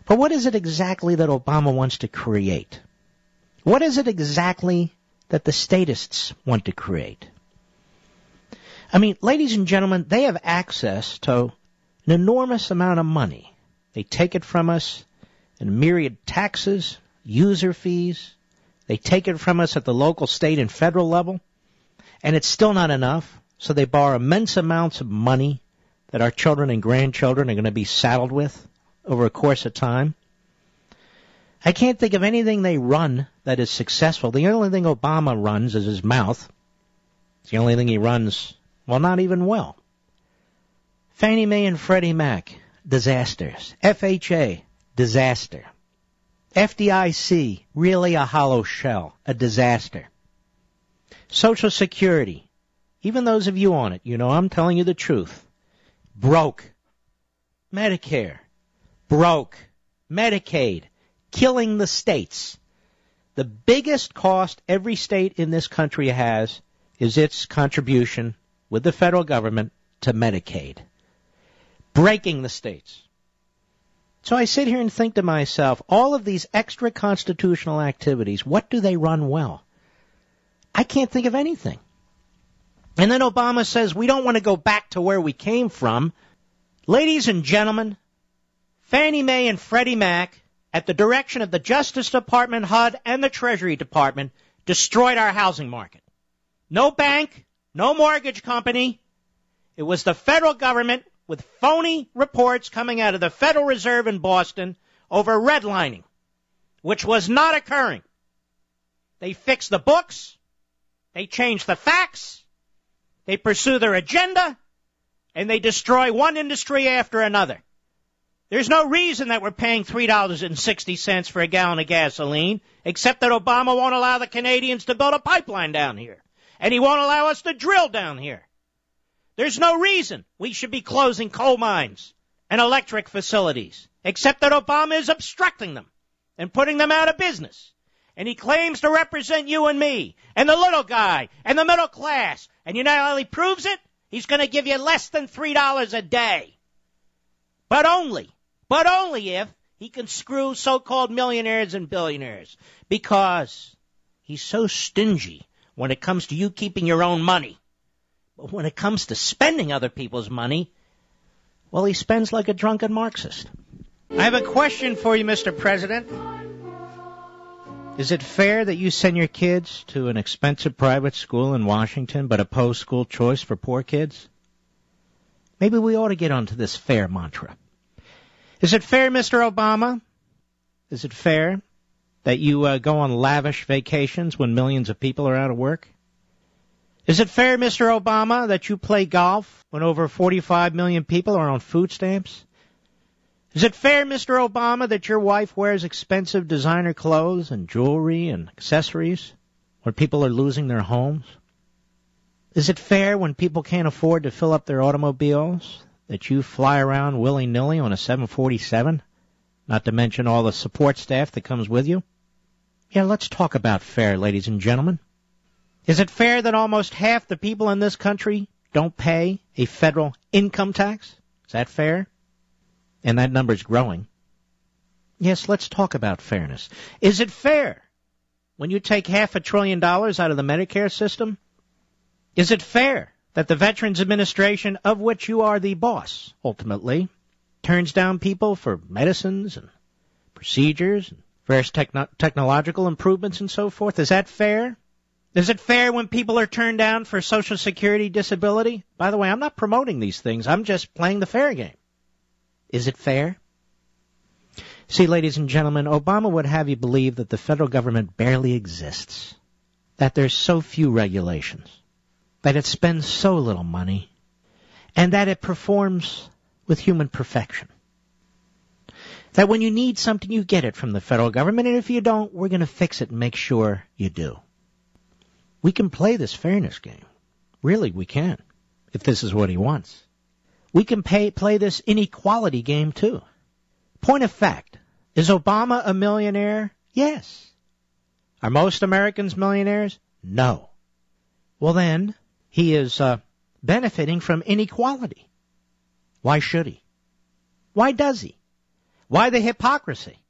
But what is it exactly that Obama wants to create? What is it exactly that the statists want to create? I mean, ladies and gentlemen, they have access to an enormous amount of money. They take it from us in myriad taxes, user fees. They take it from us at the local, state, and federal level. And it's still not enough. So they borrow immense amounts of money that our children and grandchildren are going to be saddled with over a course of time. I can't think of anything they run that is successful. The only thing Obama runs is his mouth. It's the only thing he runs, well, not even well. Fannie Mae and Freddie Mac, disasters. FHA, disaster. FDIC, really a hollow shell, a disaster. Social Security, even those of you on it, you know I'm telling you the truth. Broke. Medicare, broke. Medicaid, killing the states. The biggest cost every state in this country has is its contribution with the federal government to Medicaid. Breaking the states. So I sit here and think to myself, all of these extra constitutional activities, what do they run well? I can't think of anything. And then Obama says we don't want to go back to where we came from. Ladies and gentlemen, Fannie Mae and Freddie Mac, at the direction of the Justice Department, HUD, and the Treasury Department, destroyed our housing market. No bank, no mortgage company. It was the federal government with phony reports coming out of the Federal Reserve in Boston over redlining, which was not occurring. They fix the books. They change the facts. They pursue their agenda. And they destroy one industry after another. There's no reason that we're paying $3.60 for a gallon of gasoline, except that Obama won't allow the Canadians to build a pipeline down here. And he won't allow us to drill down here. There's no reason we should be closing coal mines and electric facilities, except that Obama is obstructing them and putting them out of business. And he claims to represent you and me and the little guy and the middle class. And you know how he proves it? He's going to give you less than $3 a day. But only if he can screw so-called millionaires and billionaires. Because he's so stingy when it comes to you keeping your own money. But when it comes to spending other people's money, well, he spends like a drunken Marxist. I have a question for you, Mr. President. Is it fair that you send your kids to an expensive private school in Washington but oppose school choice for poor kids? Maybe we ought to get onto this fair mantra. Is it fair, Mr. Obama? Is it fair that you go on lavish vacations when millions of people are out of work? Is it fair, Mr. Obama, that you play golf when over 45 million people are on food stamps? Is it fair, Mr. Obama, that your wife wears expensive designer clothes and jewelry and accessories when people are losing their homes? Is it fair when people can't afford to fill up their automobiles that you fly around willy-nilly on a 747, not to mention all the support staff that comes with you? Yeah, let's talk about fair, ladies and gentlemen. Is it fair that almost half the people in this country don't pay a federal income tax? Is that fair? And that number's growing. Yes, let's talk about fairness. Is it fair when you take $500 billion out of the Medicare system? Is it fair that the Veterans Administration, of which you are the boss, ultimately, turns down people for medicines and procedures and various technological improvements and so forth? Is that fair? Is it fair when people are turned down for Social Security disability? By the way, I'm not promoting these things. I'm just playing the fair game. Is it fair? See, ladies and gentlemen, Obama would have you believe that the federal government barely exists, that there's so few regulations, that it spends so little money, and that it performs with human perfection. That when you need something, you get it from the federal government, and if you don't, we're going to fix it and make sure you do. We can play this fairness game. Really, we can, if this is what he wants. We can play this inequality game, too. Point of fact, is Obama a millionaire? Yes. Are most Americans millionaires? No. Well, then, he is benefiting from inequality. Why should he? Why does he? Why the hypocrisy?